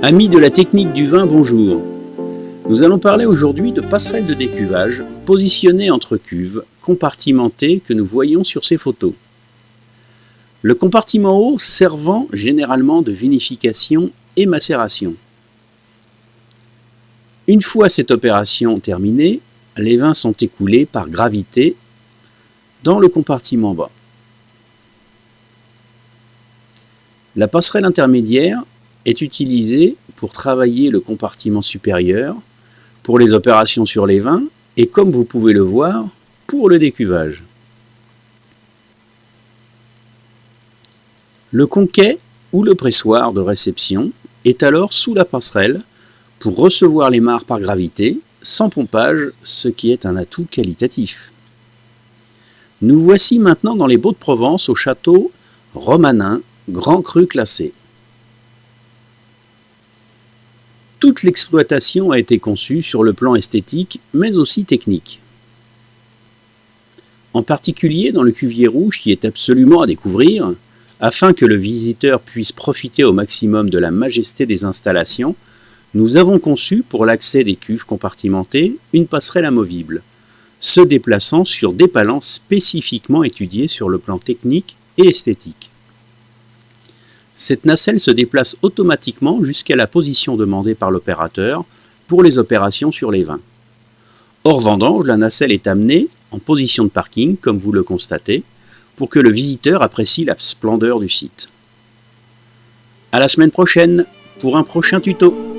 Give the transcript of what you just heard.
Amis de la technique du vin, bonjour. Nous allons parler aujourd'hui de passerelles de décuvage positionnées entre cuves, compartimentées que nous voyons sur ces photos. Le compartiment haut servant généralement de vinification et macération. Une fois cette opération terminée, les vins sont écoulés par gravité dans le compartiment bas. La passerelle intermédiaire est utilisée pour travailler le compartiment supérieur, pour les opérations sur les vins et, comme vous pouvez le voir, pour le décuvage. Le conquet ou le pressoir de réception est alors sous la passerelle pour recevoir les mares par gravité, sans pompage, ce qui est un atout qualitatif. Nous voici maintenant dans les Baux-de-Provence au château Romanin, Grand Cru classé. Toute l'exploitation a été conçue sur le plan esthétique, mais aussi technique. En particulier dans le cuvier rouge qui est absolument à découvrir, afin que le visiteur puisse profiter au maximum de la majesté des installations, nous avons conçu pour l'accès des cuves compartimentées une passerelle amovible, se déplaçant sur des palans spécifiquement étudiés sur le plan technique et esthétique. Cette nacelle se déplace automatiquement jusqu'à la position demandée par l'opérateur pour les opérations sur les vins. Hors vendange, la nacelle est amenée en position de parking, comme vous le constatez, pour que le visiteur apprécie la splendeur du site. À la semaine prochaine pour un prochain tuto.